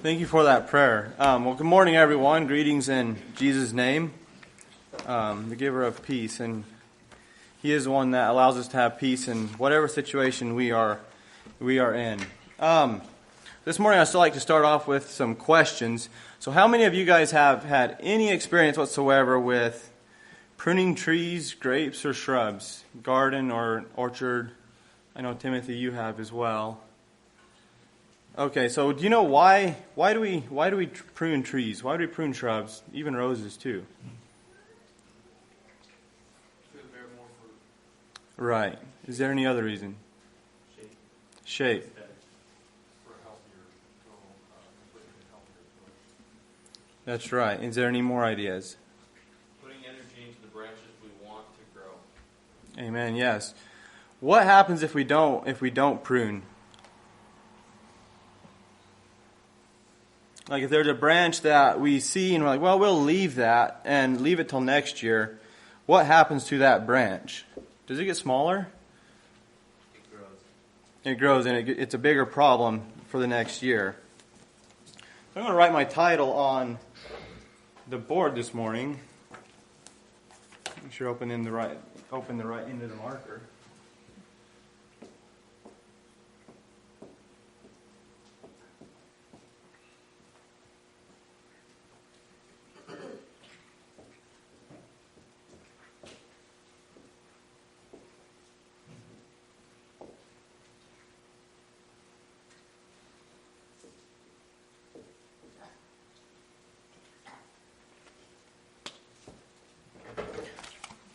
Thank you for that prayer. Well, good morning, everyone. Greetings in Jesus' name, the giver of peace. And He is the one that allows us to have peace in whatever situation we are in. This morning, I'd still like to start off with some questions. So how many of you guys have had any experience whatsoever with pruning trees, grapes, or shrubs, garden or orchard? I know, Timothy, you have as well. Okay, so do you know why do we prune trees? Why do we prune shrubs, even roses too? To bear more fruit. Right. Is there any other reason? Shape. For healthier, completely healthier. That's right. Is there any more ideas? Putting energy into the branches we want to grow. Amen. Yes. What happens if we don't prune? Like if there's a branch that we see and we're like, well, we'll leave that and leave it till next year. What happens to that branch? Does it get smaller? It grows. It grows, and it's a bigger problem for the next year. I'm going to write my title on the board this morning. Make sure open the right end of the marker.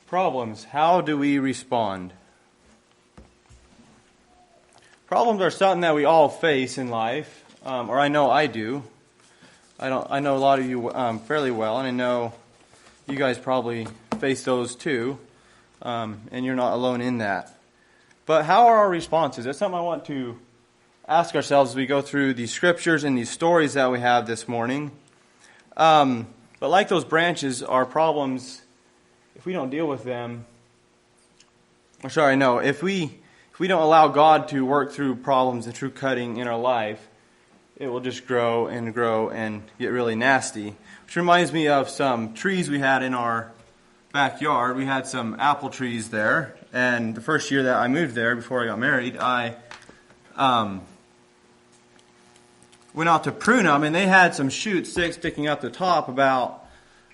Problems. How do we respond? Problems are something that we all face in life, or I know I do. I know a lot of you fairly well, and I know you guys probably face those too, and you're not alone in that. But how are our responses? That's something I want to ask ourselves as we go through these scriptures and these stories that we have this morning. But like those branches, our problems, if we don't deal with them, if we don't allow God to work through problems and through cutting in our life, it will just grow and get really nasty. Which reminds me of some trees we had in our backyard. We had some apple trees there, and the first year that I moved there, before I got married, I went out to prune them, and they had some shoots sticking up the top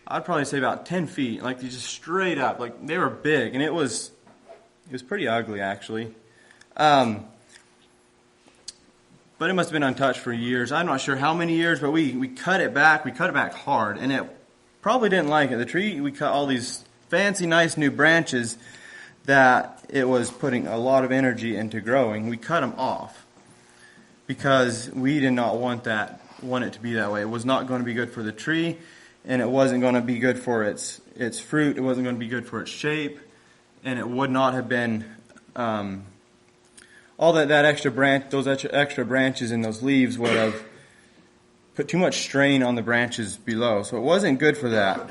I'd probably say about 10 feet, like they just straight up, like they were big, and it was pretty ugly actually. But it must have been untouched for years. I'm not sure how many years, but we cut it back. We cut it back hard, and it probably didn't like it. The tree, we cut all these fancy, nice new branches that it was putting a lot of energy into growing. We cut them off because we did not want it to be that way. It was not going to be good for the tree. And it wasn't going to be good for its fruit. It wasn't going to be good for its shape. And it would not have been all that extra branch, those extra branches and those leaves would have put too much strain on the branches below. So it wasn't good for that.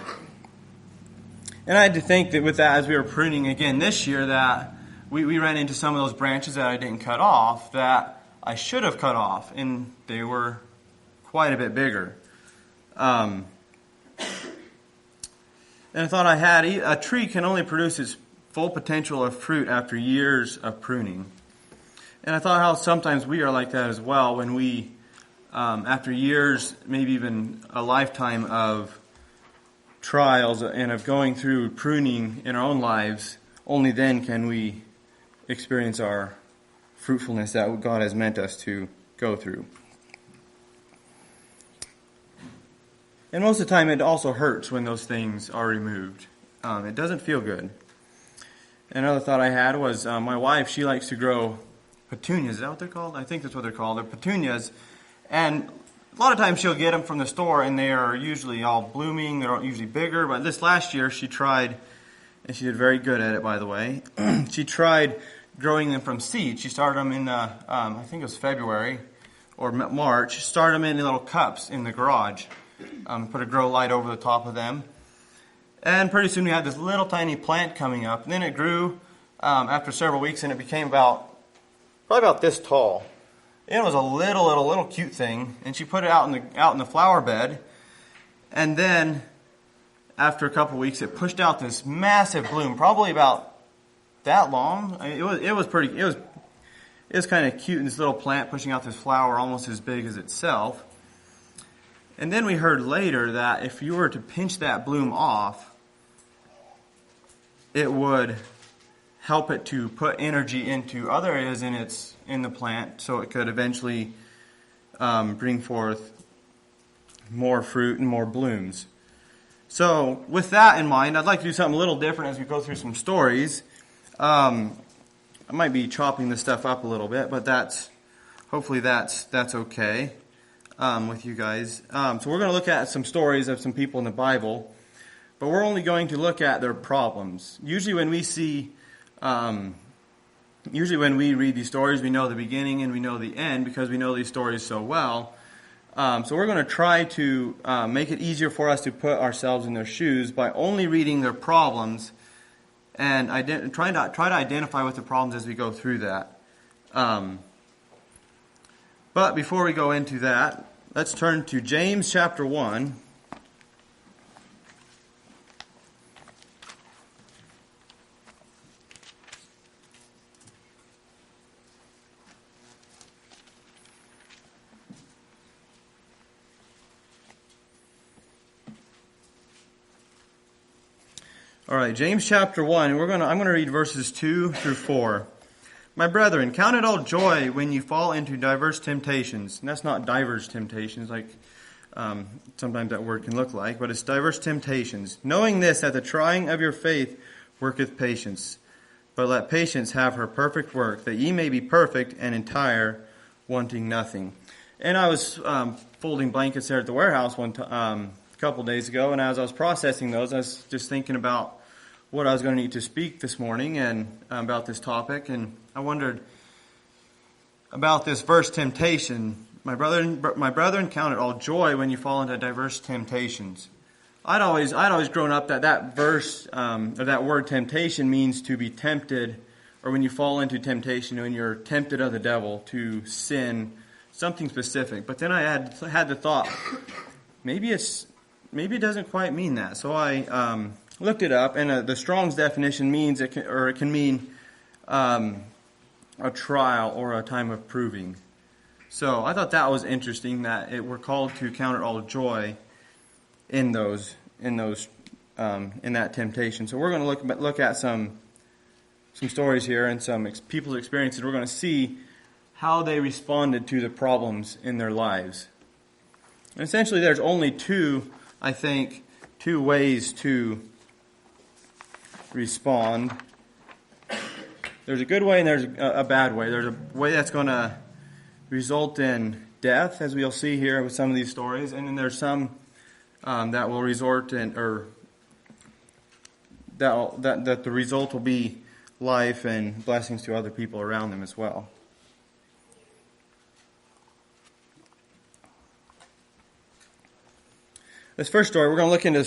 And I had to think that with that, as we were pruning again this year, that we ran into some of those branches that I didn't cut off that I should have cut off. And they were quite a bit bigger. And I thought a tree can only produce its full potential of fruit after years of pruning. And I thought how sometimes we are like that as well when we, after years, maybe even a lifetime of trials and of going through pruning in our own lives, only then can we experience our fruitfulness that God has meant us to go through. And most of the time, it also hurts when those things are removed. It doesn't feel good. Another thought I had was my wife, she likes to grow petunias. Is that what they're called? I think that's what they're called. They're petunias. And a lot of times she'll get them from the store, and they are usually all blooming. They're usually bigger. But this last year, she tried, and she did very good at it, by the way. She tried growing them from seed. She started them in, I think it was February or March. She started them in little cups in the garage. Put a grow light over the top of them. And pretty soon we had this little tiny plant coming up. And then it grew after several weeks, and it became probably about this tall. It was a little cute thing, and she put it out in the flower bed, and then after a couple weeks, it pushed out this massive bloom, probably about that long. I mean, it was kind of cute, this little plant pushing out this flower almost as big as itself. And then we heard later that if you were to pinch that bloom off, it would help it to put energy into other areas in the plant, so it could eventually bring forth more fruit and more blooms. So with that in mind, I'd like to do something a little different as we go through some stories. I might be chopping this stuff up a little bit, but hopefully that's okay with you guys. So we're going to look at some stories of some people in the Bible, but we're only going to look at their problems. Usually when we read these stories, we know the beginning and we know the end because we know these stories so well. So we're going to try to make it easier for us to put ourselves in their shoes by only reading their problems and try to identify with the problems as we go through that. But before we go into that, let's turn to James chapter 1. All right, James chapter 1, I'm going to read verses 2 through 4. My brethren, count it all joy when you fall into diverse temptations. And that's not diverse temptations like sometimes that word can look like, but it's diverse temptations. Knowing this, that the trying of your faith worketh patience. But let patience have her perfect work, that ye may be perfect and entire, wanting nothing. And I was folding blankets there at the warehouse a couple days ago, and as I was processing those, I was just thinking about what I was going to need to speak this morning and about this topic, and I wondered about this verse temptation. My brethren, count it all joy when you fall into diverse temptations. I'd always grown up that verse or that word temptation means to be tempted, or when you fall into temptation, when you're tempted of the devil to sin, something specific. But then I had the thought, maybe it doesn't quite mean that. So I looked it up, and the Strong's definition means it can mean a trial or a time of proving. So I thought that was interesting that we're called to count it all joy in that temptation. So we're going to look at some stories here and some people's experiences. We're going to see how they responded to the problems in their lives. And essentially, there's only two ways to respond. There's a good way and there's a bad way. There's a way that's going to result in death, as we'll see here with some of these stories, and then there's some that will result in, or that the result will be life and blessings to other people around them as well. This first story, we're going to look into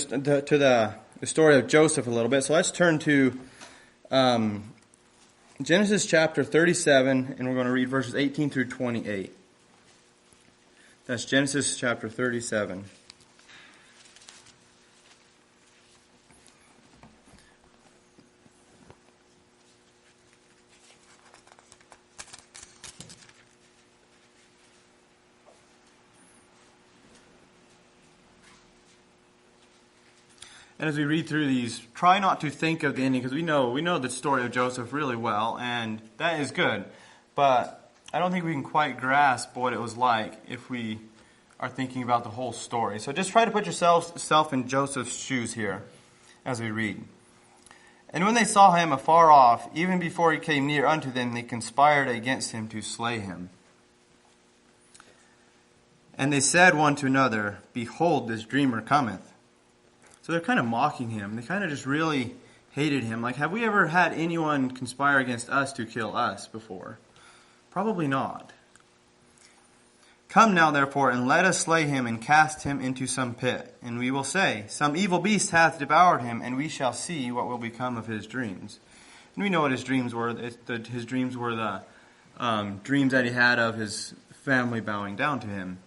the story of Joseph a little bit. So let's turn to Genesis chapter 37, and we're going to read verses 18 through 28. That's Genesis chapter 37. And as we read through these, try not to think of the ending, because we know the story of Joseph really well, and that is good. But I don't think we can quite grasp what it was like if we are thinking about the whole story. So just try to put yourself in Joseph's shoes here as we read. And when they saw him afar off, even before he came near unto them, they conspired against him to slay him. And they said one to another, Behold, this dreamer cometh. So they're kind of mocking him. They kind of just really hated him. Like, have we ever had anyone conspire against us to kill us before? Probably not. Come now, therefore, and let us slay him and cast him into some pit. And we will say, Some evil beast hath devoured him, and we shall see what will become of his dreams. And we know what his dreams were. His dreams were the dreams that he had of his family bowing down to him.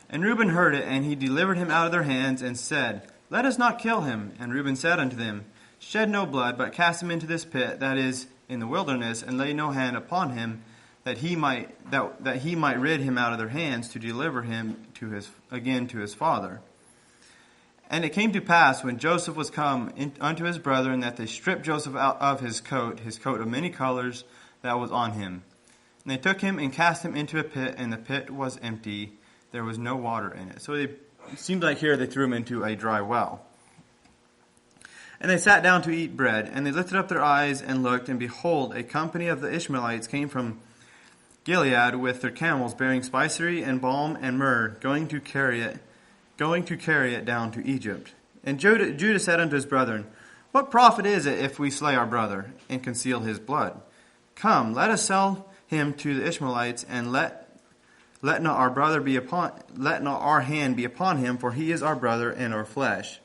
And Reuben heard it, and he delivered him out of their hands, and said, Let us not kill him. And Reuben said unto them, Shed no blood, but cast him into this pit that is in the wilderness, and lay no hand upon him, that he might rid him out of their hands, to deliver him again to his father. And it came to pass, when Joseph was come unto his brethren, that they stripped Joseph out of his coat of many colors that was on him. And they took him and cast him into a pit, and the pit was empty. There was no water in it. So it seems like here they threw him into a dry well. And they sat down to eat bread, and they lifted up their eyes and looked, and behold, a company of the Ishmaelites came from Gilead with their camels, bearing spicery and balm and myrrh, going to carry it down to Egypt. And Judah said unto his brethren, What profit is it if we slay our brother and conceal his blood? Come, let us sell him to the Ishmaelites, and let not our hand be upon him, for he is our brother and our flesh.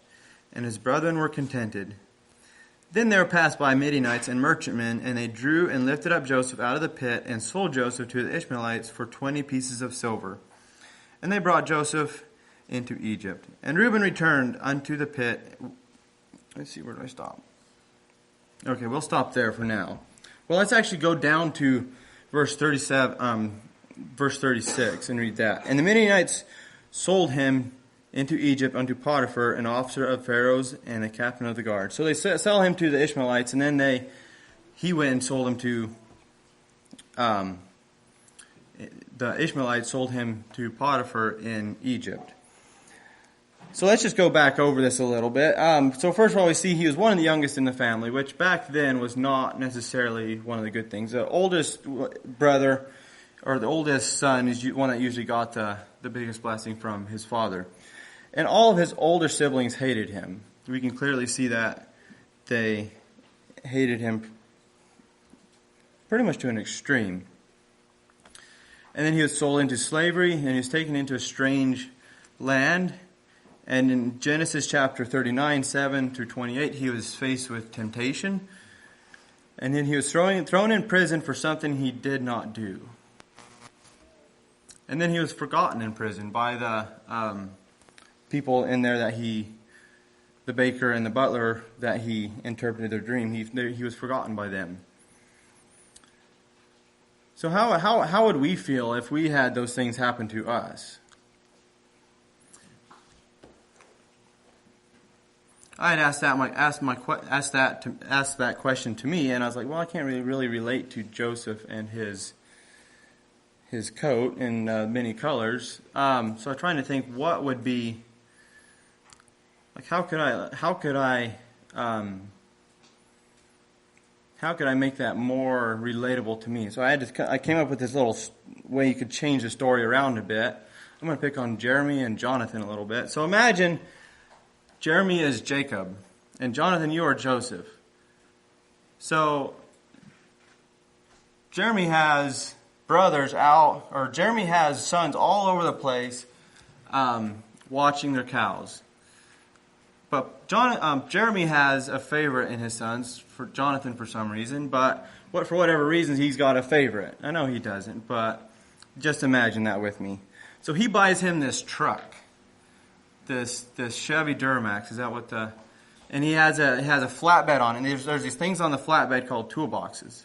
And his brethren were contented. Then there passed by Midianites and merchantmen, and they drew and lifted up Joseph out of the pit, and sold Joseph to the Ishmaelites for 20 pieces of silver. And they brought Joseph into Egypt. And Reuben returned unto the pit. Let's see, where do I stop? Okay, we'll stop there for now. Well, let's actually go down to verse 36 and read that. And the Midianites sold him into Egypt unto Potiphar, an officer of Pharaoh's and a captain of the guard. So they sell him to the Ishmaelites, and then he went and sold him to the Ishmaelites sold him to Potiphar in Egypt. So let's just go back over this a little bit. So first of all, we see he was one of the youngest in the family, which back then was not necessarily one of the good things. The oldest brother, or the oldest son, is one that usually got the biggest blessing from his father. And all of his older siblings hated him. We can clearly see that they hated him pretty much to an extreme. And then he was sold into slavery, and he was taken into a strange land. And in Genesis chapter 39, 7 through 28, he was faced with temptation. And then he was thrown in prison for something he did not do. And then he was forgotten in prison by the people in there the baker and the butler that he interpreted their dream. He was forgotten by them. So how would we feel if we had those things happen to us? I had asked that question to me, and I was like, well, I can't really relate to Joseph and his coat in many colors. So I'm trying to think what would be like. How could I make that more relatable to me? So I came up with this little way you could change the story around a bit. I'm going to pick on Jeremy and Jonathan a little bit. So imagine Jeremy is Jacob, and Jonathan, you are Joseph. So Jeremy has brothers out, or Jeremy has sons all over the place watching their cows. But Jeremy has a favorite in his sons, for Jonathan for some reason, but for whatever reason he's got a favorite. I know he doesn't, but just imagine that with me. So he buys him this truck. This Chevy Duramax, is that what and it has a flatbed on it, and there's these things on the flatbed called toolboxes.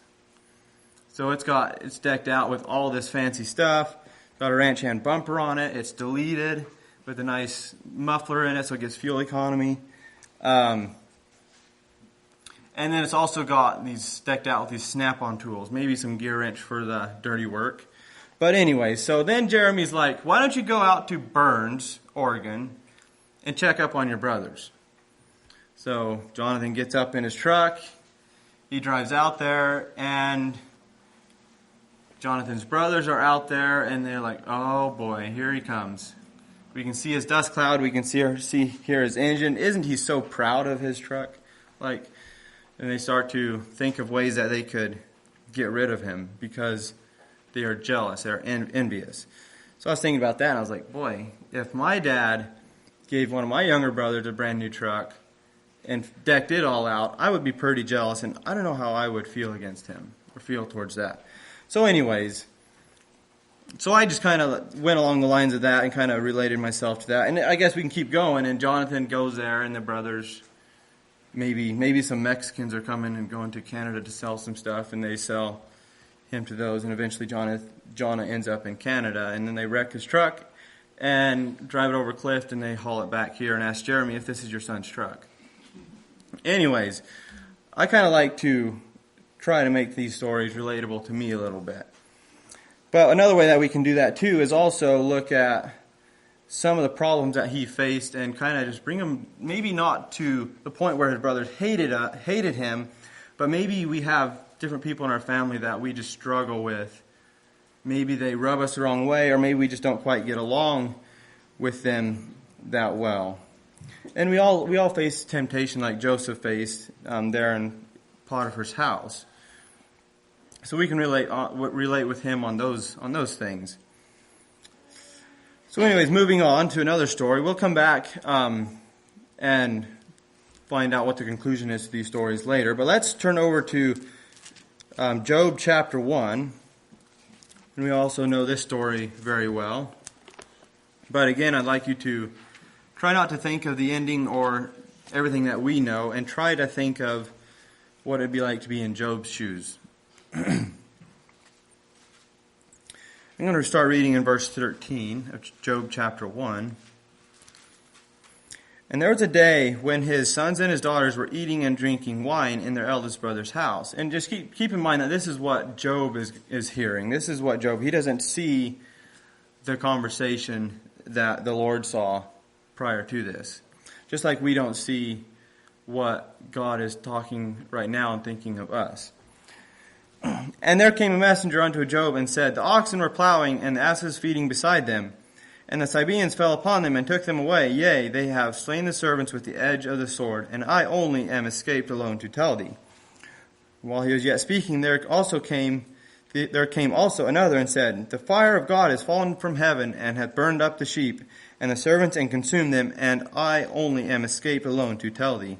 So it's decked out with all this fancy stuff. Got a ranch hand bumper on it. It's deleted with a nice muffler in it, so it gets fuel economy. And then it's also got these decked out with these snap-on tools, maybe some gear wrench for the dirty work. But anyway, so then Jeremy's like, why don't you go out to Burns, Oregon, and check up on your brothers? So Jonathan gets up in his truck. He drives out there, and Jonathan's brothers are out there, and they're like, oh boy, here he comes. We can see his dust cloud. We can hear his engine. Isn't he so proud of his truck? And they start to think of ways that they could get rid of him because they are jealous. They're envious. So I was thinking about that, and I was like, boy, if my dad gave one of my younger brothers a brand new truck and decked it all out, I would be pretty jealous, and I don't know how I would feel against him or feel towards that. So anyways, So I just kind of went along the lines of that and kind of related myself to that. And I guess we can keep going. And Jonathan goes there, and the brothers, maybe some Mexicans are coming and going to Canada to sell some stuff, and they sell him to those. And eventually Jonah ends up in Canada, and then they wreck his truck and drive it over a cliff, and they haul it back here and ask Jeremy if this is your son's truck. Anyways, I kind of like to try to make these stories relatable to me a little bit. But another way that we can do that too is also look at some of the problems that he faced and kind of just bring him, maybe not to the point where his brothers hated him, but maybe we have different people in our family that we just struggle with. Maybe they rub us the wrong way, or maybe we just don't quite get along with them that well. And we all face temptation like Joseph faced there in Potiphar's house. So we can relate with him on those things. So anyways, moving on to another story. We'll come back and find out what the conclusion is to these stories later. But let's turn over to Job chapter 1. And we also know this story very well. But again, I'd like you to try not to think of the ending or everything that we know, and try to think of what it'd be like to be in Job's shoes. I'm going to start reading in verse 13 of Job chapter 1. And there was a day when his sons and his daughters were eating and drinking wine in their eldest brother's house. And just keep in mind that this is what Job is hearing. This is what Job, he doesn't see the conversation that the Lord saw prior to this. Just like we don't see what God is talking right now and thinking of us. And there came a messenger unto Job and said, the oxen were plowing and the asses feeding beside them. And the Sabaeans fell upon them and took them away. Yea, they have slain the servants with the edge of the sword, and I only am escaped alone to tell thee. While he was yet speaking, there came also another and said, the fire of God is fallen from heaven and hath burned up the sheep and the servants and consumed them, and I only am escaped alone to tell thee.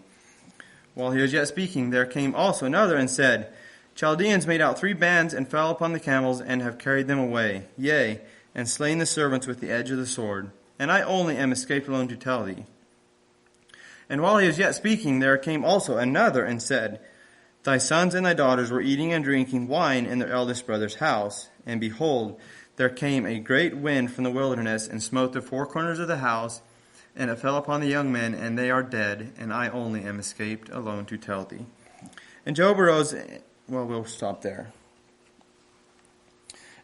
While he was yet speaking, there came also another and said, Chaldeans made out 3 bands and fell upon the camels and have carried them away, yea, and slain the servants with the edge of the sword, and I only am escaped alone to tell thee. And while he was yet speaking, there came also another and said, thy sons and thy daughters were eating and drinking wine in their eldest brother's house, and behold, there came a great wind from the wilderness and smote the 4 corners of the house, and it fell upon the young men, and they are dead, and I only am escaped alone to tell thee. And Job arose. Well, we'll stop there.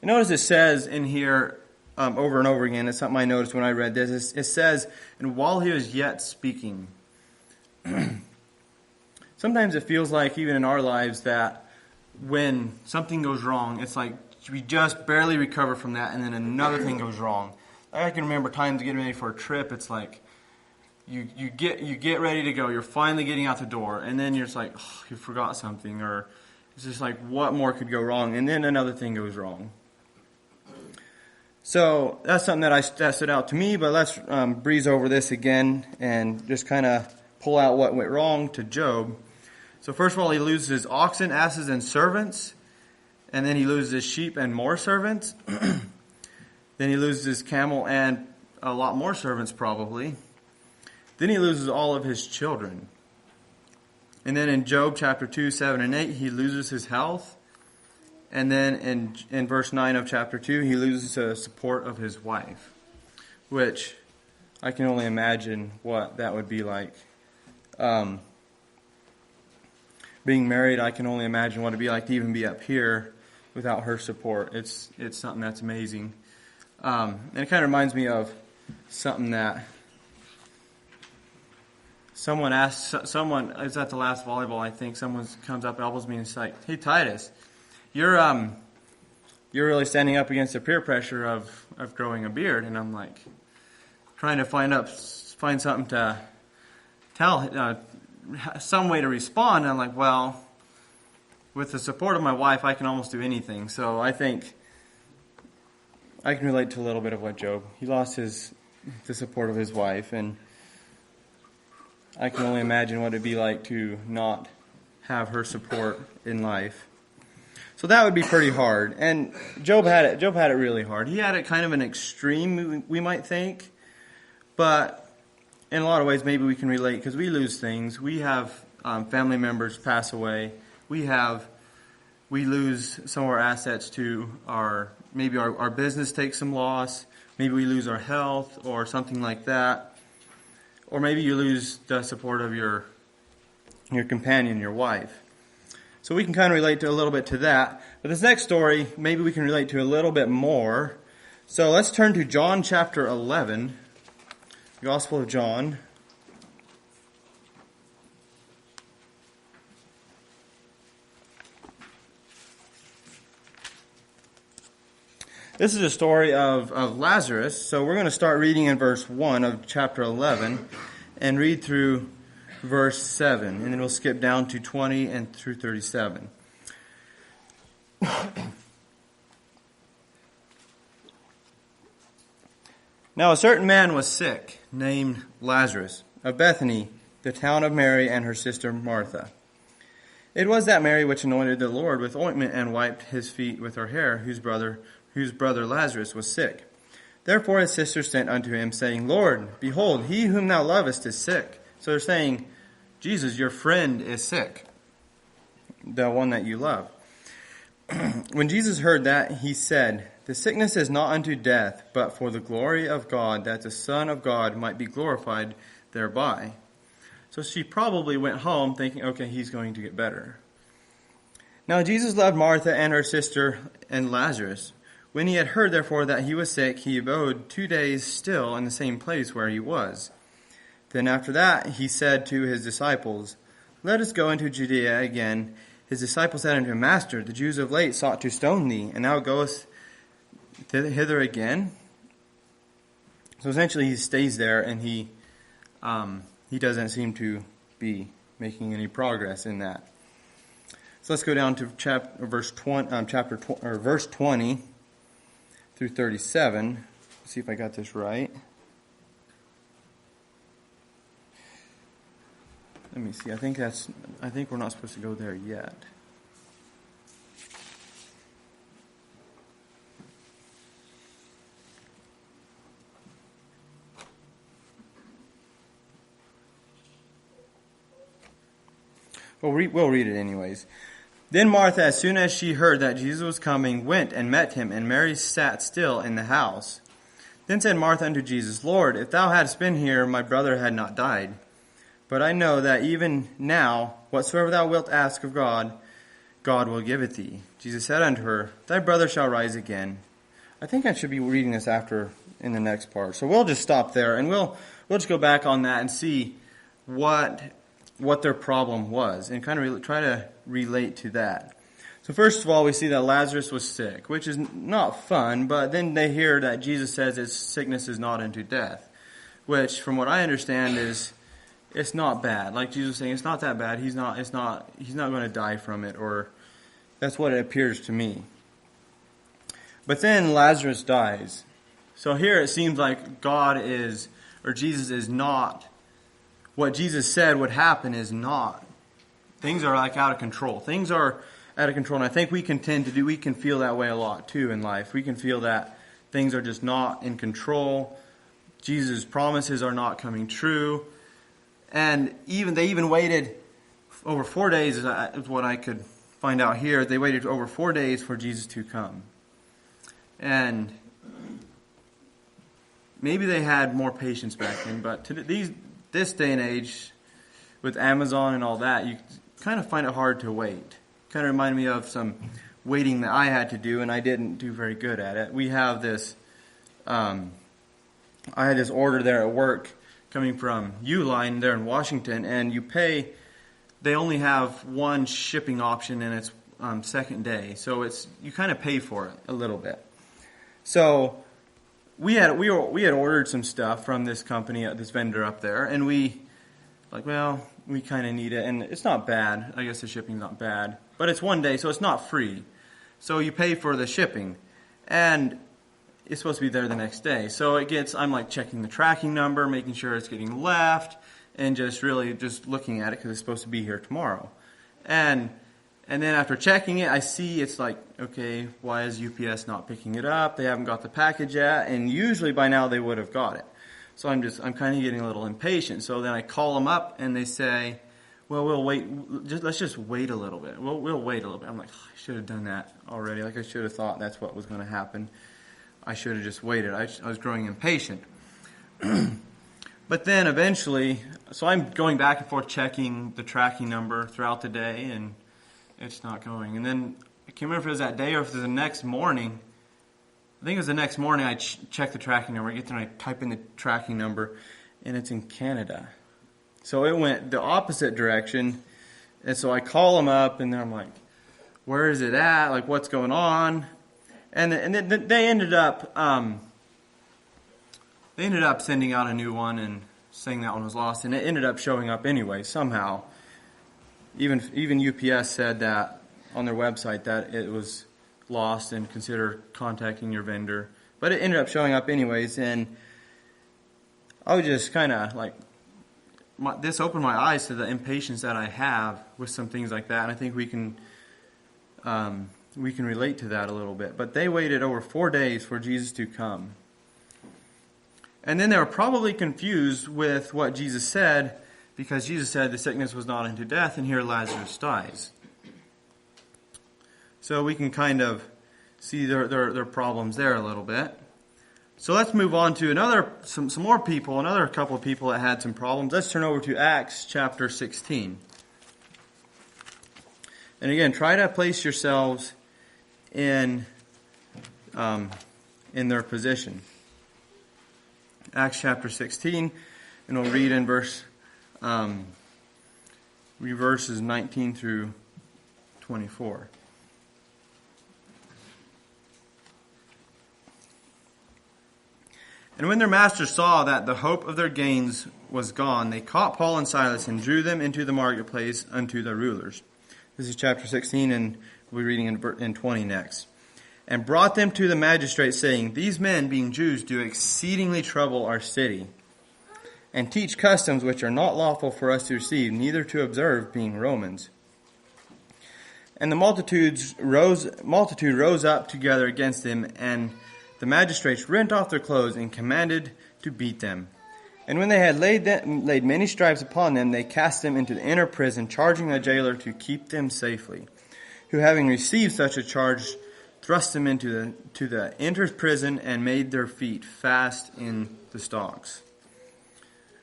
And notice it says in here over and over again, it's something I noticed when I read this, it says, and while he was yet speaking. Sometimes it feels like, even in our lives, that when something goes wrong, it's like we just barely recover from that, and then another thing goes wrong. I can remember times getting ready for a trip, it's like, you get ready to go, you're finally getting out the door, and then you're just like, oh, you forgot something, or it's just like, what more could go wrong? And then another thing goes wrong. So that's something that stood out to me, but let's breeze over this again and just kind of pull out what went wrong to Job. So first of all, he loses his oxen, asses, and servants. And then he loses his sheep and more servants. Then he loses his camel and a lot more servants probably. Then he loses all of his children. And then in Job chapter 2, 7, and 8, he loses his health. And then in verse 9 of chapter 2, he loses the support of his wife. Which I can only imagine what that would be like. Being married, I can only imagine what it'd be like to even be up here without her support. It's something that's amazing. And it kind of reminds me of something that someone is at the last volleyball, I think, someone comes up and elbows me and is like, hey Titus, you're really standing up against the peer pressure of growing a beard. And I'm like, trying to find something to tell, some way to respond. And I'm like, well, with the support of my wife, I can almost do anything. So I think I can relate to a little bit of what Job, he lost the support of his wife, and I can only imagine what it'd be like to not have her support in life. So that would be pretty hard. And Job had it really hard. He had it kind of an extreme, we might think. But in a lot of ways, maybe we can relate because we lose things. We have family members pass away. We lose some of our assets to maybe our business takes some loss. Maybe we lose our health or something like that. Or maybe you lose the support of your companion, your wife. So we can kind of relate to a little bit to that. But this next story, maybe we can relate to a little bit more. So let's turn to John chapter 11, the Gospel of John. This is a story of Lazarus. So we're going to start reading in verse 1 of chapter 11 and read through verse 7, and then we'll skip down to 20 and through 37. Now a certain man was sick, named Lazarus, of Bethany, the town of Mary and her sister Martha. It was that Mary which anointed the Lord with ointment and wiped his feet with her hair, whose brother Lazarus was sick. Therefore his sister sent unto him, saying, Lord, behold, he whom thou lovest is sick. So they're saying, Jesus, your friend is sick, the one that you love. When Jesus heard that, he said, The sickness is not unto death, but for the glory of God, that the Son of God might be glorified thereby. So she probably went home thinking, okay, he's going to get better. Now Jesus loved Martha and her sister and Lazarus. When he had heard, therefore, that he was sick, he abode 2 days still in the same place where he was. Then after that he said to his disciples, Let us go into Judea again. His disciples said unto him, Master, the Jews of late sought to stone thee, and thou goest hither again? So essentially he stays there, and he doesn't seem to be making any progress in that. So let's go down to verse 20 through 37. Let's see if I got this right. Let me see. I think we're not supposed to go there yet. Well, we'll read it anyways. Then Martha, as soon as she heard that Jesus was coming, went and met him, and Mary sat still in the house. Then said Martha unto Jesus, Lord, if thou hadst been here, my brother had not died. But I know that even now, whatsoever thou wilt ask of God, God will give it thee. Jesus said unto her, Thy brother shall rise again. I think I should be reading this after in the next part. So we'll just stop there, and we'll just go back on that and see what their problem was, and kind of try to relate to that. So first of all, we see that Lazarus was sick, which is not fun, but then they hear that Jesus says his sickness is not unto death, which from what I understand is it's not bad. Like Jesus was saying, it's not that bad. He's not going to die from it, or that's what it appears to me. But then Lazarus dies. So here it seems like Jesus is not, what Jesus said would happen is not. Things are like out of control. Things are out of control. And I think we can feel that way a lot too in life. We can feel that things are just not in control. Jesus' promises are not coming true. And they even waited over 4 days, is what I could find out here. They waited over 4 days for Jesus to come. And maybe they had more patience back then, but this day and age, with Amazon and all that, you kind of find it hard to wait. Kind of reminded me of some waiting that I had to do, and I didn't do very good at it. We have this, I had this order there at work coming from Uline there in Washington, and they only have one shipping option, and it's second day. So you kind of pay for it a little bit. So we had ordered some stuff from this company, this vendor up there, and we kind of need it, and it's not bad. I guess the shipping's not bad, but it's 1 day, so it's not free. So you pay for the shipping, and it's supposed to be there the next day. So I'm like checking the tracking number, making sure it's getting left, and just looking at it because it's supposed to be here tomorrow. And And then after checking it, I see it's like, okay, why is UPS not picking it up? They haven't got the package yet, and usually by now they would have got it. So I'm kind of getting a little impatient. So then I call them up, and they say, well, we'll wait. Let's just wait a little bit. We'll wait a little bit. I'm like, I should have done that already. Like I should have thought that's what was going to happen. I should have just waited. I was growing impatient. But then eventually, so I'm going back and forth checking the tracking number throughout the day, and it's not going. And then I can't remember if it was that day or if it was the next morning. I think it was the next morning I checked the tracking number. I get there and I type in the tracking number, and it's in Canada. So it went the opposite direction. And so I call them up, and then I'm like, where is it at? Like, what's going on? And then they ended up sending out a new one and saying that one was lost, and it ended up showing up anyway somehow. Even UPS said that on their website that it was lost and consider contacting your vendor. But it ended up showing up anyways, and I was just kind of like, this opened my eyes to the impatience that I have with some things like that, and I think we can relate to that a little bit. But they waited over 4 days for Jesus to come. And then they were probably confused with what Jesus said, because Jesus said the sickness was not unto death, and here Lazarus dies. So we can kind of see their problems there a little bit. So let's move on to some more people, another couple of people that had some problems. Let's turn over to Acts chapter 16. And again, try to place yourselves in their position. Acts chapter 16, and we'll read in verses 19 through 24. And when their masters saw that the hope of their gains was gone, they caught Paul and Silas and drew them into the marketplace unto the rulers. This is chapter 16, and we'll be reading in 20 next. And brought them to the magistrates, saying, These men, being Jews, do exceedingly trouble our city, and teach customs which are not lawful for us to receive, neither to observe, being Romans. And the multitude rose up together against them, and the magistrates rent off their clothes and commanded to beat them. And when they had laid many stripes upon them, they cast them into the inner prison, charging the jailer to keep them safely. Who, having received such a charge, thrust them into the inner prison and made their feet fast in the stocks.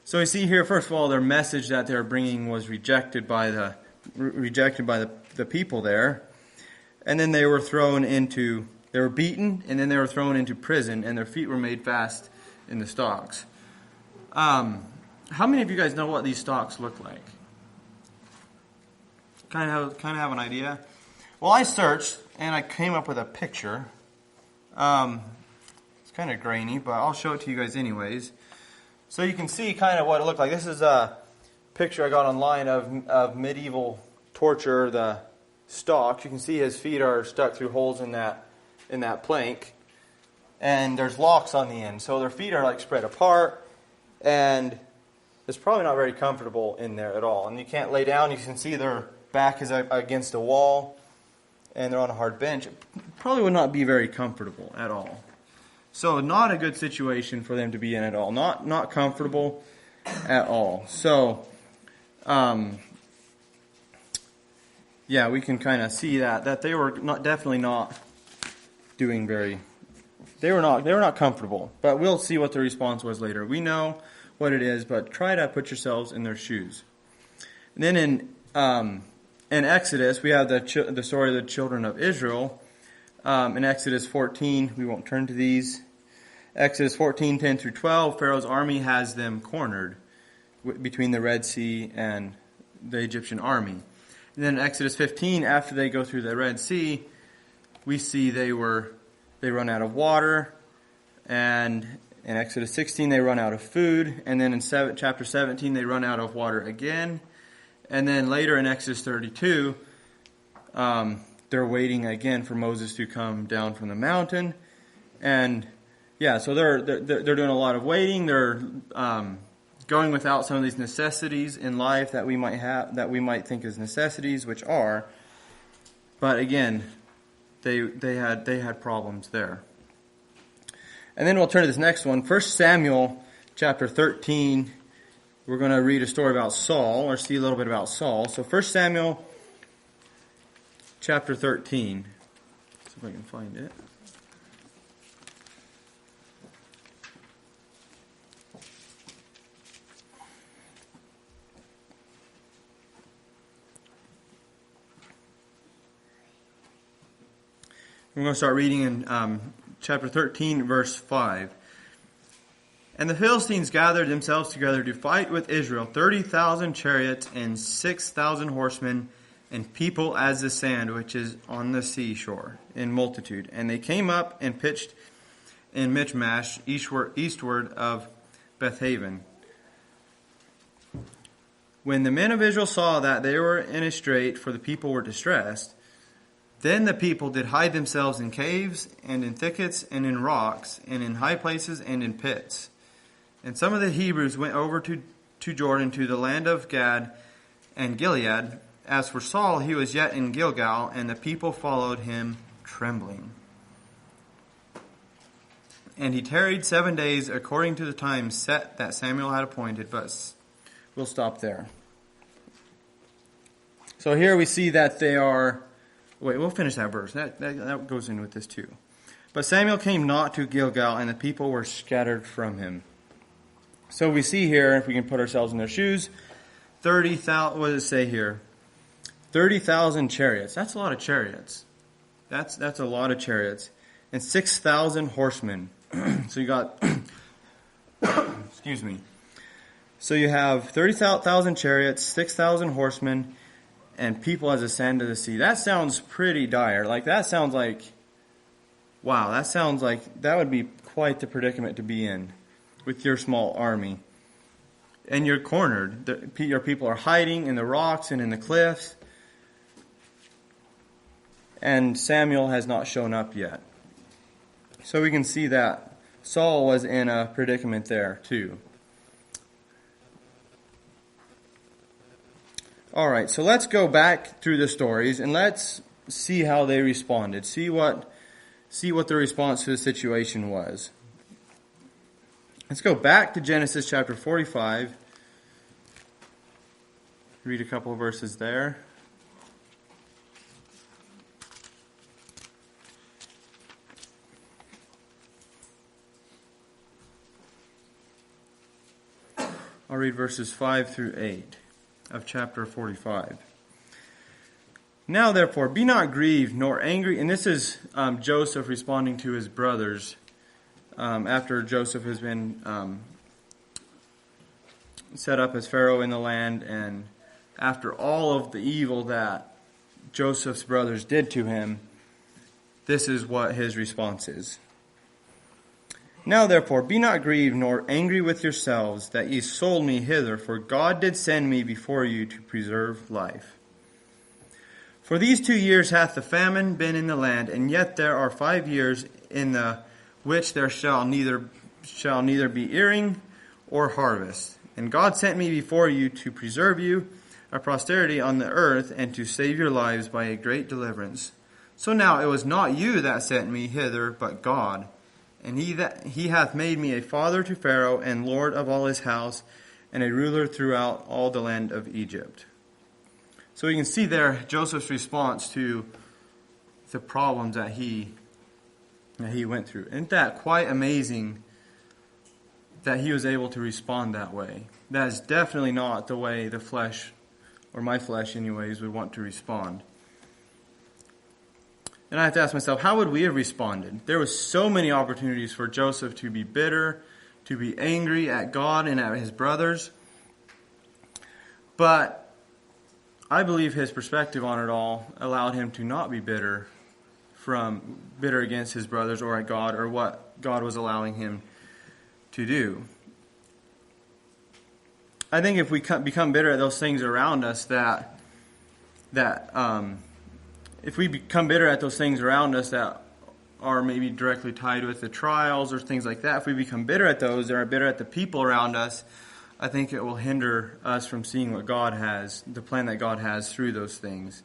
So we see here, first of all, their message that they're bringing was rejected by the people there, and then they were beaten, and then they were thrown into prison, and their feet were made fast in the stocks. How many of you guys know what these stocks look like? Kind of have an idea? Well, I searched, and I came up with a picture. It's kind of grainy, but I'll show it to you guys anyways. So you can see kind of what it looked like. This is a picture I got online of medieval torture, the stocks. You can see his feet are stuck through holes in that plank, and there's locks on the end, so their feet are like spread apart, and it's probably not very comfortable in there at all. And you can't lay down. You can see their back is against a wall, and they're on a hard bench. It probably would not be very comfortable at all. So not a good situation for them to be in at all. Not comfortable at all. So we can kind of see that they were definitely not doing they were not comfortable. But we'll see what the response was later. We know what it is, but try to put yourselves in their shoes. And then in Exodus, we have the story of the children of Israel. In Exodus 14, we won't turn to these. Exodus 14, 10 through 12, Pharaoh's army has them cornered between the Red Sea and the Egyptian army. And then in Exodus 15, after they go through the Red Sea, we see they run out of water, and in Exodus 16 they run out of food, and then in chapter 17 they run out of water again, and then later in Exodus 32 they're waiting again for Moses to come down from the mountain, and so they're doing a lot of waiting. They're going without some of these necessities in life that we might think is necessities, which are But again, they had problems there. And then we'll turn to this next one, 1 Samuel chapter 13. We're going to read a story about Saul, or see a little bit about Saul. So 1 Samuel chapter 13. See if I can find it. We're going to start reading in chapter 13, verse 5. And the Philistines gathered themselves together to fight with Israel, 30,000 chariots and 6,000 horsemen, and people as the sand which is on the seashore, in multitude. And they came up and pitched in Michmash, eastward of Bethaven. When the men of Israel saw that they were in a strait, for the people were distressed, then the people did hide themselves in caves, and in thickets, and in rocks, and in high places, and in pits. And some of the Hebrews went over to Jordan, to the land of Gad and Gilead. As for Saul, he was yet in Gilgal, and the people followed him trembling. And he tarried 7 days, according to the time set that Samuel had appointed. But we'll stop there. So here we see that they are... Wait, we'll finish that verse. That goes in with this too. But Samuel came not to Gilgal, and the people were scattered from him. So we see here, if we can put ourselves in their shoes, 30,000, what does it say here? 30,000 chariots. That's a lot of chariots. That's a lot of chariots. And 6,000 horsemen. So you got, excuse me. So you have 30,000 chariots, 6,000 horsemen, and people as the sand of the sea. That sounds pretty dire. Like, that sounds like, wow, that sounds like that would be quite the predicament to be in with your small army. And you're cornered. Your people are hiding in the rocks and in the cliffs. And Samuel has not shown up yet. So we can see that Saul was in a predicament there too. All right, so let's go back through the stories and let's see how they responded. See what the response to the situation was. Let's go back to Genesis chapter 45. Read a couple of verses there. I'll read verses 5 through 8 of chapter 45. Now therefore, be not grieved nor angry. And this is Joseph responding to his brothers after Joseph has been set up as Pharaoh in the land, and after all of the evil that Joseph's brothers did to him, this is what his response is. Now therefore, be not grieved nor angry with yourselves that ye sold me hither, for God did send me before you to preserve life. For these 2 years hath the famine been in the land, and yet there are 5 years in the which there shall neither be earing or harvest. And God sent me before you to preserve you a posterity on the earth, and to save your lives by a great deliverance. So now it was not you that sent me hither, but God. And he hath made me a father to Pharaoh, and lord of all his house, and a ruler throughout all the land of Egypt. So you can see there Joseph's response to the problems that he went through. Isn't that quite amazing that he was able to respond that way? That is definitely not the way the flesh, or my flesh anyways, would want to respond. And I have to ask myself, how would we have responded? There was so many opportunities for Joseph to be bitter, to be angry at God and at his brothers. But I believe his perspective on it all allowed him to not be bitter against his brothers or at God, or what God was allowing him to do. I think if we become bitter at those things around us if we become bitter at those things around us that are maybe directly tied with the trials or things like that, if we become bitter at those or are bitter at the people around us, I think it will hinder us from seeing what God has, the plan that God has through those things.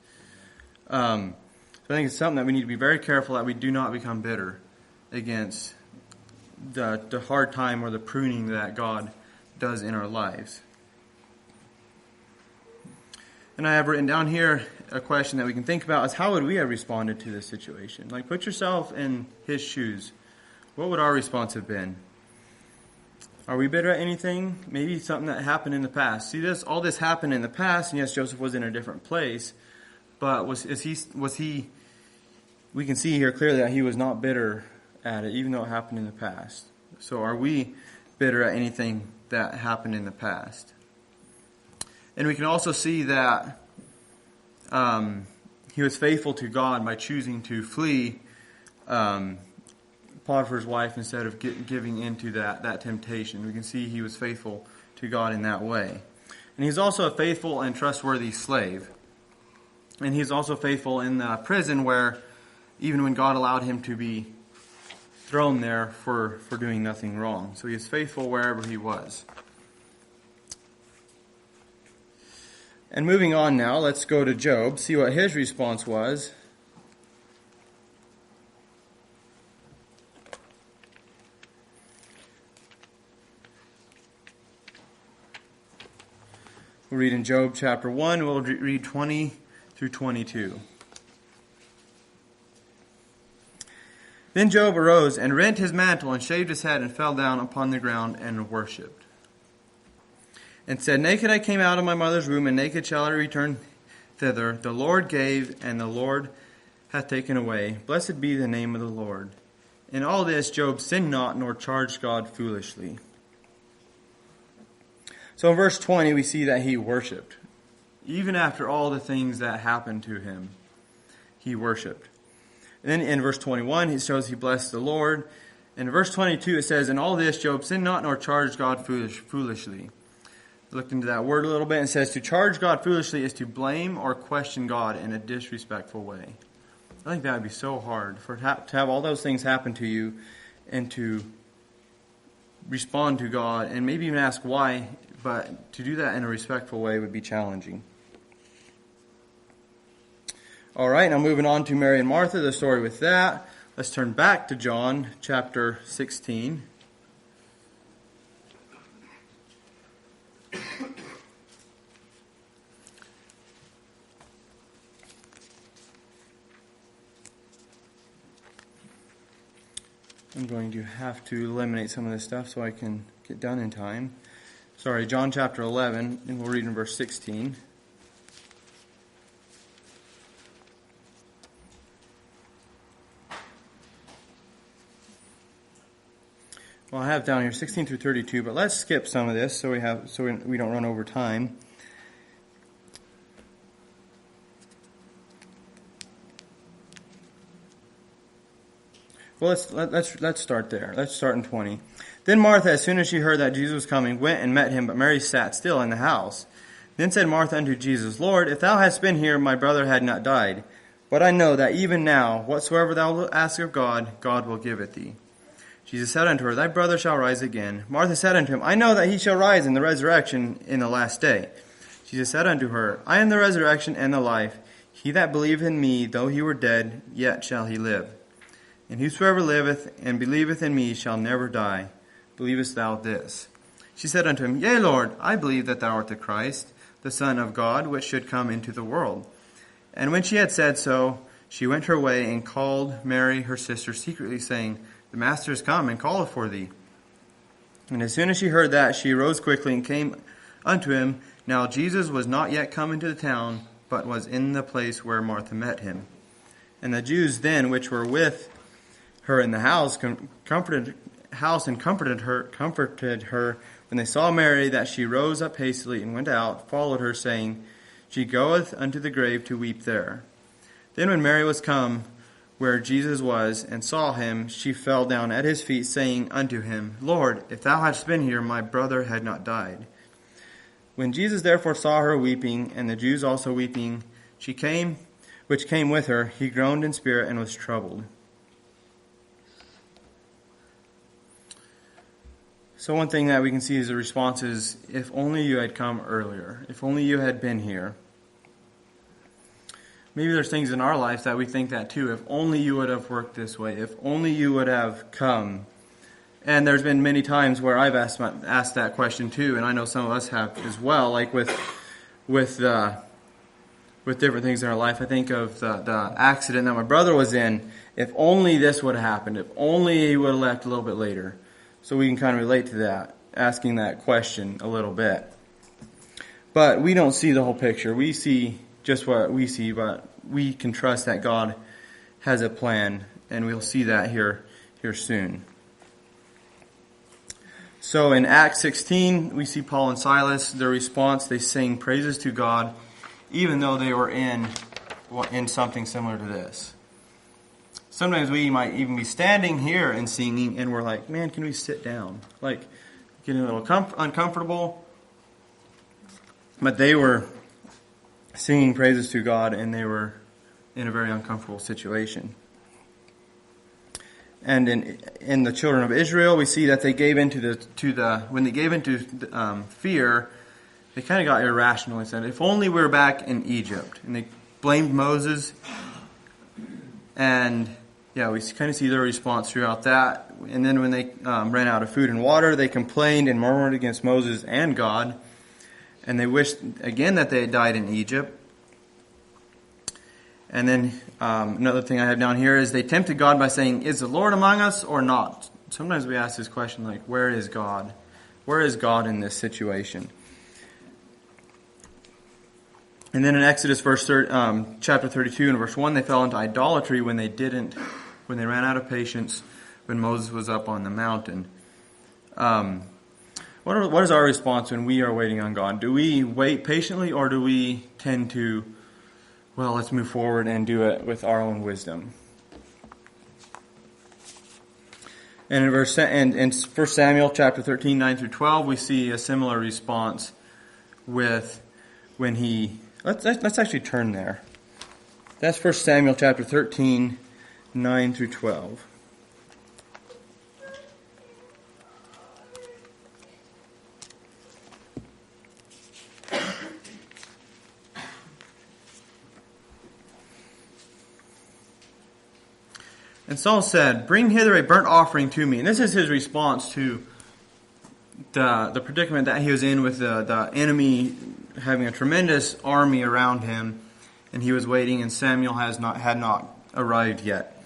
So I think it's something that we need to be very careful that we do not become bitter against the hard time or the pruning that God does in our lives. And I have written down here a question that we can think about is how would we have responded to this situation? Like, put yourself in his shoes. What would our response have been? Are we bitter at anything? Maybe something that happened in the past. See, all this happened in the past, and yes, Joseph was in a different place, but was he? We can see here clearly that he was not bitter at it, even though it happened in the past. So, are we bitter at anything that happened in the past? And we can also see that he was faithful to God by choosing to flee Potiphar's wife instead of giving into that temptation. We can see he was faithful to God in that way. And he's also a faithful and trustworthy slave. And he's also faithful in the prison where even when God allowed him to be thrown there for doing nothing wrong. So he is faithful wherever he was. And moving on now, let's go to Job, see what his response was. We'll read in Job chapter 1, we'll read 20 through 22. Then Job arose and rent his mantle and shaved his head and fell down upon the ground and worshipped. And said, Naked I came out of my mother's womb, and naked shall I return thither. The Lord gave, and the Lord hath taken away. Blessed be the name of the Lord. In all this Job sinned not, nor charged God foolishly. So in verse 20 we see that he worshipped. Even after all the things that happened to him, he worshipped. And then in verse 21 it shows he blessed the Lord. In verse 22 it says, In all this Job sinned not, nor charged God foolishly. Looked into that word a little bit and says to charge God foolishly is to blame or question God in a disrespectful way. I think that would be so hard to have all those things happen to you and to respond to God and maybe even ask why, but to do that in a respectful way would be challenging. All right, now moving on to Mary and Martha, the story with that. Let's turn back to John chapter 16. I'm going to have to eliminate some of this stuff so I can get done in time. Sorry, John chapter 11, and we'll read in verse 16. Well, I have down here 16 through 32, but let's skip some of this so we don't run over time. Well, let's start there. Let's start in 20. Then Martha, as soon as she heard that Jesus was coming, went and met him, but Mary sat still in the house. Then said Martha unto Jesus, Lord, if thou hadst been here, my brother had not died. But I know that even now, whatsoever thou wilt ask of God, God will give it thee. Jesus said unto her, Thy brother shall rise again. Martha said unto him, I know that he shall rise in the resurrection in the last day. Jesus said unto her, I am the resurrection and the life. He that believeth in me, though he were dead, yet shall he live. And whosoever liveth and believeth in me shall never die. Believest thou this? She said unto him, Yea, Lord, I believe that thou art the Christ, the Son of God, which should come into the world. And when she had said so, she went her way and called Mary her sister secretly, saying, The Master is come and calleth for thee. And as soon as she heard that, she arose quickly and came unto him. Now Jesus was not yet come into the town, but was in the place where Martha met him. And the Jews then, which were with her in the house, comforted her when they saw Mary, that she rose up hastily and went out, followed her, saying, She goeth unto the grave to weep there. Then when Mary was come where Jesus was, and saw him, she fell down at his feet, saying unto him, Lord, if thou hadst been here, my brother had not died. When Jesus therefore saw her weeping, and the Jews also weeping, which came with her, he groaned in spirit and was troubled. So one thing that we can see as a response is, if only you had come earlier, if only you had been here. maybe there's things in our lives that we think that too. If only you would have worked this way. If only you would have come. And there's been many times where I've asked that question too, and I know some of us have as well. Like with different things in our life. I think of the accident that my brother was in. If only this would have happened. If only he would have left a little bit later. So we can kind of relate to that, asking that question a little bit. But we don't see the whole picture. We see just what we see, but we can trust that God has a plan, and we'll see that here soon. So in Acts 16, we see Paul and Silas, their response, they sing praises to God, even though they were in something similar to this. Sometimes we might even be standing here and singing, and we're like, man, can we sit down? Like, getting a little uncomfortable. But they were singing praises to God, and they were in a very uncomfortable situation. And in the children of Israel, we see that they gave into when they gave into fear, they kind of got irrational. They said, if only we were back in Egypt. And they blamed Moses. And yeah, we kind of see their response throughout that. And then when they ran out of food and water, they complained and murmured against Moses and God. And they wished again that they had died in Egypt. And then another thing I have down here is they tempted God by saying, is the Lord among us or not? Sometimes we ask this question like, where is God? Where is God in this situation? And then in Exodus chapter 32 and verse 1, they fell into idolatry when they ran out of patience when Moses was up on the mountain. What is our response when we are waiting on God? Do we wait patiently, or do we tend to, well, let's move forward and do it with our own wisdom? And in 1 Samuel chapter 13, 9 through 12, we see a similar response with when he... Let's actually turn there. That's 1 Samuel chapter 13, 9 through 12. And Saul said, bring hither a burnt offering to me. And this is his response to the predicament that he was in with the enemy having a tremendous army around him. And he was waiting, and Samuel had not arrived yet.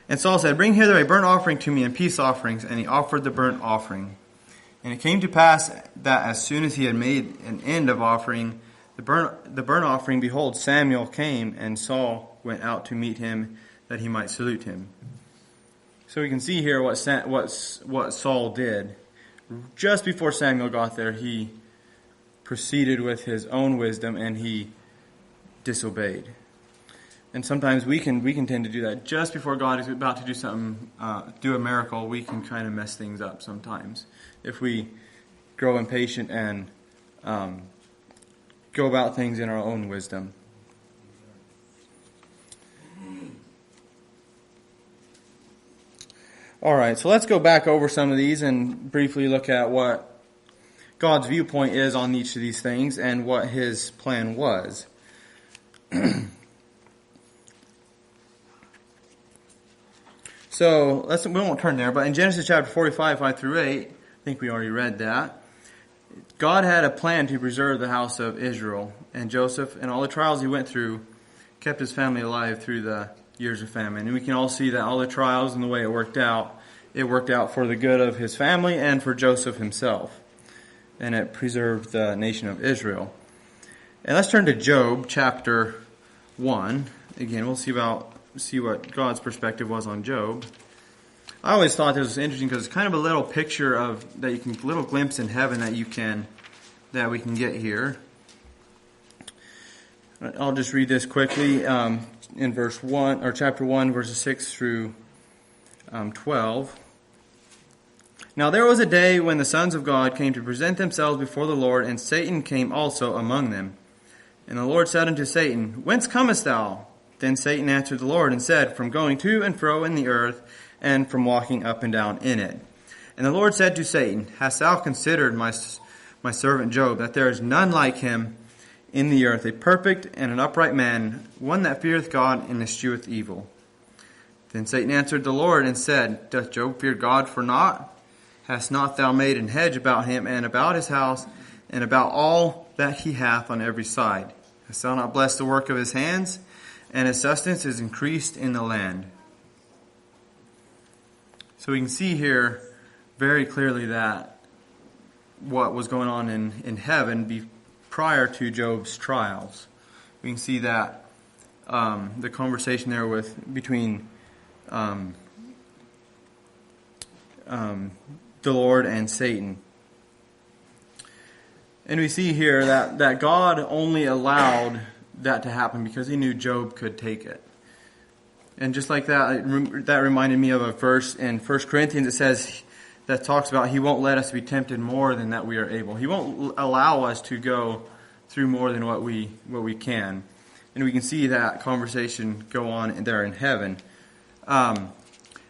And Saul said, bring hither a burnt offering to me and peace offerings. And he offered the burnt offering. And it came to pass that as soon as he had made an end of offering the burnt offering, behold, Samuel came, and Saul went out to meet him, that he might salute him. So we can see here what Saul did. Just before Samuel got there, he proceeded with his own wisdom, and he disobeyed. And sometimes we can tend to do that. Just before God is about to do something, do a miracle, we can kind of mess things up sometimes. If we grow impatient and go about things in our own wisdom. All right, so let's go back over some of these and briefly look at what God's viewpoint is on each of these things and what His plan was. So we won't turn there, but in Genesis chapter 45, 5 through 8, I think we already read that. God had a plan to preserve the house of Israel, and Joseph, and all the trials he went through, kept his family alive through the years of famine. And we can all see that all the trials and the way it worked out for the good of his family and for Joseph himself. And it preserved the nation of Israel. And let's turn to Job chapter 1. Again, we'll see what God's perspective was on Job. I always thought this was interesting because it's kind of a little picture little glimpse in heaven that we can get here. I'll just read this quickly. In verse 1 or chapter 1, verses 6 through 12. Now there was a day when the sons of God came to present themselves before the Lord, and Satan came also among them. And the Lord said unto Satan, Whence comest thou? Then Satan answered the Lord and said, From going to and fro in the earth, and from walking up and down in it. And the Lord said to Satan, Hast thou considered my servant Job, that there is none like him in the earth, a perfect and an upright man, one that feareth God and escheweth evil. Then Satan answered the Lord and said, Doth Job fear God for naught? Hast not thou made an hedge about him and about his house and about all that he hath on every side? Hast thou not blessed the work of his hands? And his sustenance is increased in the land. So we can see here very clearly that what was going on in heaven prior to Job's trials. We can see that the conversation there between the Lord and Satan. And we see here that God only allowed that to happen because he knew Job could take it. And just like that reminded me of a verse in 1 Corinthians that talks about he won't let us be tempted more than that we are able. He won't allow us to go through more than what we can. And we can see that conversation go on there in heaven. And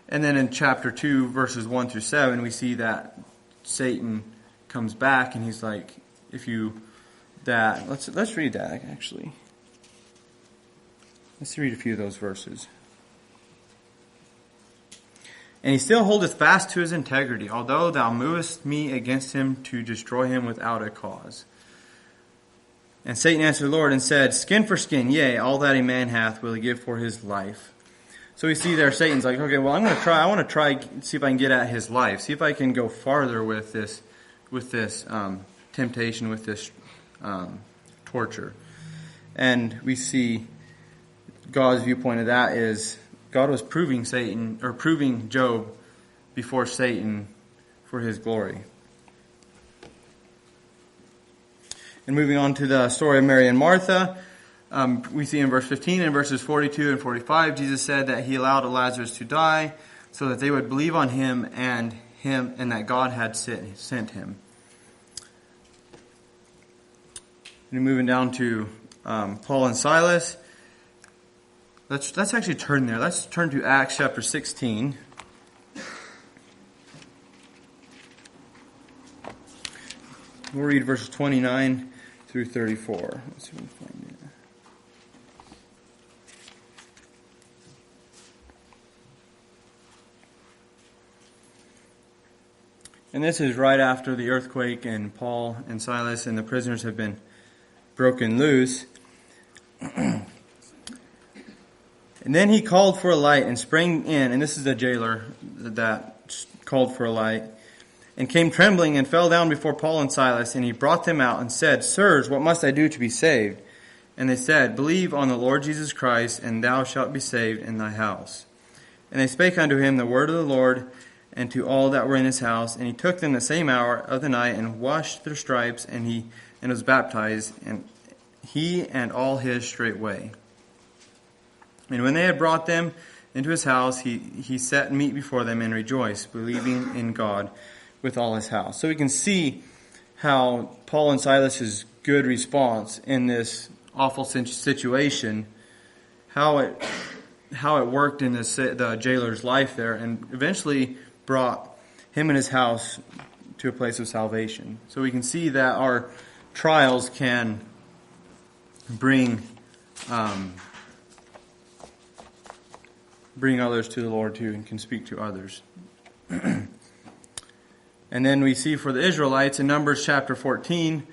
then in chapter 2, verses 1 through 7, we see that Satan comes back and he's like, let's read that actually. Let's read a few of those verses. And he still holdeth fast to his integrity, although thou movest me against him to destroy him without a cause. And Satan answered the Lord and said, Skin for skin, yea, all that a man hath will he give for his life. So we see there Satan's like, okay, well I want to try see if I can get at his life, see if I can go farther with this temptation, with this torture. And we see God's viewpoint of that is God was proving Job before Satan for his glory. And moving on to the story of Mary and Martha, we see in verse 15 and verses 42 and 45, Jesus said that he allowed Lazarus to die so that they would believe on him and that God had sent him. And moving down to Paul and Silas. Let's actually turn there. Let's turn to Acts chapter 16. We'll read verses 29 through 34. Let's see if we can find it. And this is right after the earthquake and Paul and Silas and the prisoners have been broken loose. And then he called for a light and sprang in, and this is the jailer that called for a light, and came trembling and fell down before Paul and Silas, and he brought them out and said, Sirs, what must I do to be saved? And they said, Believe on the Lord Jesus Christ, and thou shalt be saved in thy house. And they spake unto him the word of the Lord, and to all that were in his house. And he took them the same hour of the night, and washed their stripes, and was baptized, and he and all his straightway. And when they had brought them into his house, he set meat before them and rejoiced, believing in God with all his house. So we can see how Paul and Silas's good response in this awful situation, how it worked in the jailer's life there, and eventually brought him and his house to a place of salvation. So we can see that our trials can bring others to the Lord too, and can speak to others. And then we see for the Israelites in Numbers chapter 14,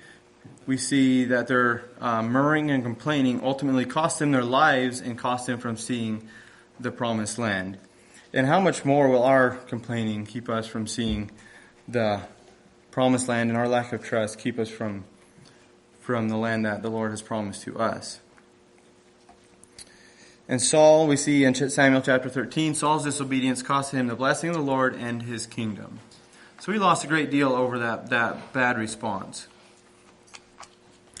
we see that their murmuring and complaining ultimately cost them their lives and cost them from seeing the promised land. And how much more will our complaining keep us from seeing the promised land, and our lack of trust keep us from the land that the Lord has promised to us. And Saul, we see in Samuel chapter 13, Saul's disobedience cost him the blessing of the Lord and his kingdom. So he lost a great deal over that bad response,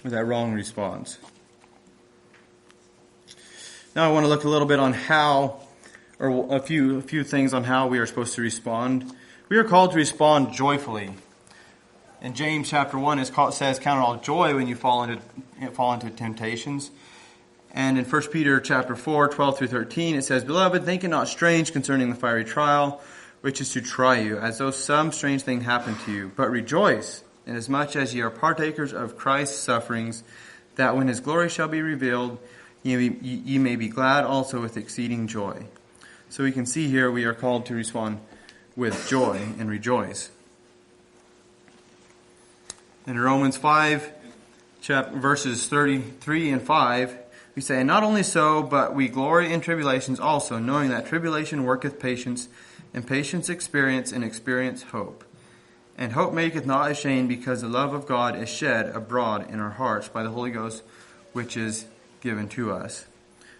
or that wrong response. Now I want to look a little bit on a few things on how we are supposed to respond. We are called to respond joyfully. In James chapter 1, says, Count it all joy when you fall into temptations. And in 1 Peter chapter 4, 12 through 13, it says, Beloved, think it not strange concerning the fiery trial, which is to try you, as though some strange thing happened to you. But rejoice, inasmuch as ye are partakers of Christ's sufferings, that when his glory shall be revealed, ye may be glad also with exceeding joy. So we can see here we are called to respond with joy and rejoice. In Romans 5, verses 33 and 5, we say, "And not only so, but we glory in tribulations also, knowing that tribulation worketh patience, and patience experience, and experience hope. And hope maketh not ashamed, because the love of God is shed abroad in our hearts by the Holy Ghost, which is given to us."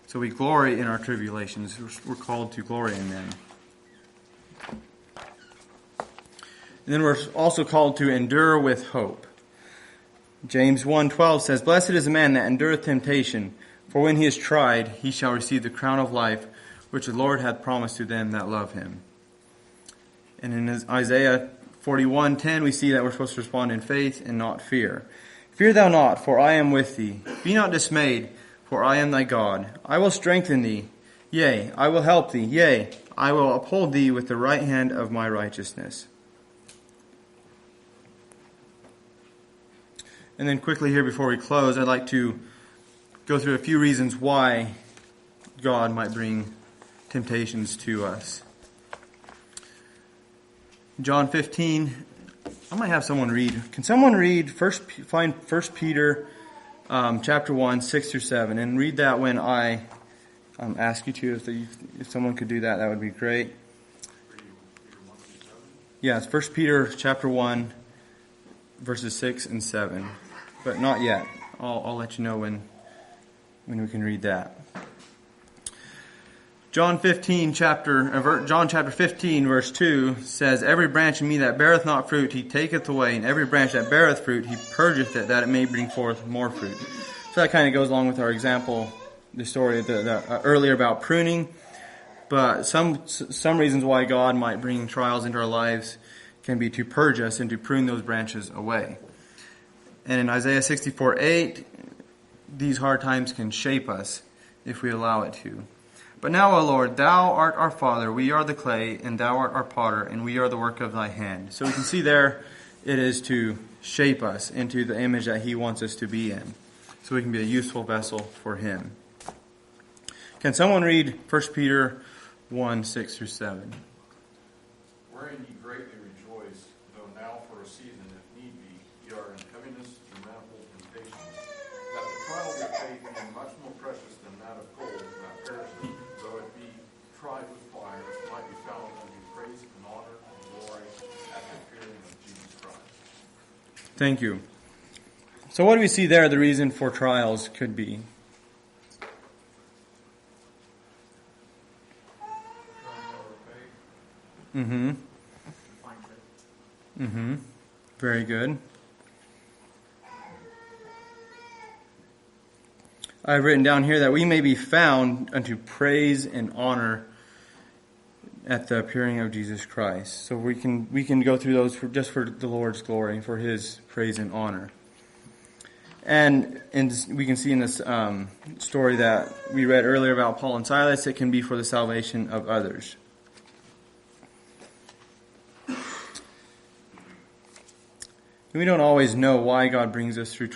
So we glory in our tribulations. We're called to glory in them. And then we're also called to endure with hope. James 1:12 says, "Blessed is the man that endureth temptation, for when he is tried, he shall receive the crown of life, which the Lord hath promised to them that love him." And in Isaiah 41:10, we see that we're supposed to respond in faith and not fear. "Fear thou not, for I am with thee. Be not dismayed, for I am thy God. I will strengthen thee. Yea, I will help thee. Yea, I will uphold thee with the right hand of my righteousness." And then quickly here before we close, I'd like to go through a few reasons why God might bring temptations to us. John 15, I might have someone read. Can someone find 1 Peter chapter 1, 6 through 7, and read that when I ask you to. If someone could do that, that would be great. Yeah, it's 1 Peter chapter 1, verses 6 and 7. But not yet. I'll let you know when we can read that. John chapter 15, verse 2 says, "Every branch in me that beareth not fruit, he taketh away, and every branch that beareth fruit, he purgeth it, that it may bring forth more fruit." So that kind of goes along with our example, the story earlier about pruning. But some reasons why God might bring trials into our lives can be to purge us and to prune those branches away. And in Isaiah 64:8, these hard times can shape us if we allow it to. "But now, O Lord, thou art our Father, we are the clay, and thou art our potter, and we are the work of thy hand." So we can see there it is to shape us into the image that he wants us to be in, so we can be a useful vessel for him. Can someone read 1 Peter 1, 6 through 7? "Wherein ye greatly rejoice, though now for a season, if need be, ye are in heaviness through manifold temptations, that the trial of your faith, being much more precious than that of gold, that perisheth, though it be tried with fire, might be found unto praise and honor and glory at the appearing of Jesus Christ." Thank you. So what do we see there the reason for trials could be? Very good. I've written down here that we may be found unto praise and honor at the appearing of Jesus Christ. So we can go through those just for the Lord's glory, for his praise and honor. And we can see in this story that we read earlier about Paul and Silas, it can be for the salvation of others. We don't always know why God brings us through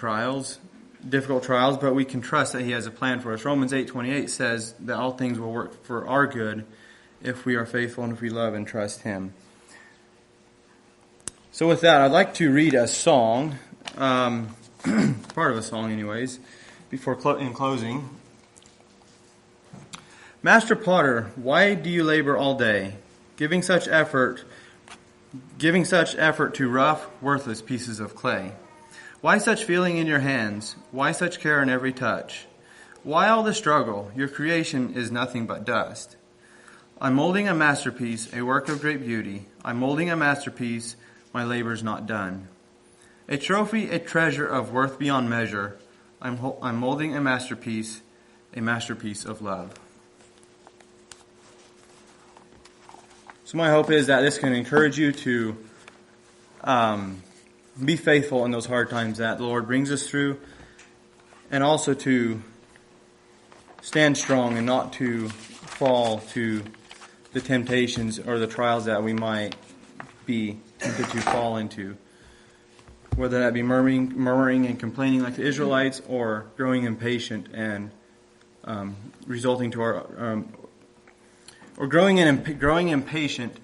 difficult trials, but we can trust that he has a plan for us. Romans 8:28 says that all things will work for our good if we are faithful and if we love and trust him. So with that, I'd like to read a song, part of a song anyways, in closing. "Master Potter, why do you labor all day, giving such effort to rough, worthless pieces of clay? Why such feeling in your hands? Why such care in every touch? Why all the struggle? Your creation is nothing but dust. I'm molding a masterpiece, a work of great beauty. I'm molding a masterpiece, my labor's not done. A trophy, a treasure of worth beyond measure. I'm molding a masterpiece of love." So my hope is that this can encourage you to be faithful in those hard times that the Lord brings us through, and also to stand strong and not to fall to the temptations or the trials that we might be tempted to fall into. whether that be murmuring and complaining like the Israelites, or growing impatient and resulting to our, or growing impatient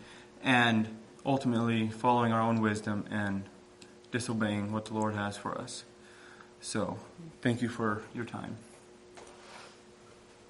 and ultimately following our own wisdom and disobeying what the Lord has for us. So, thank you for your time.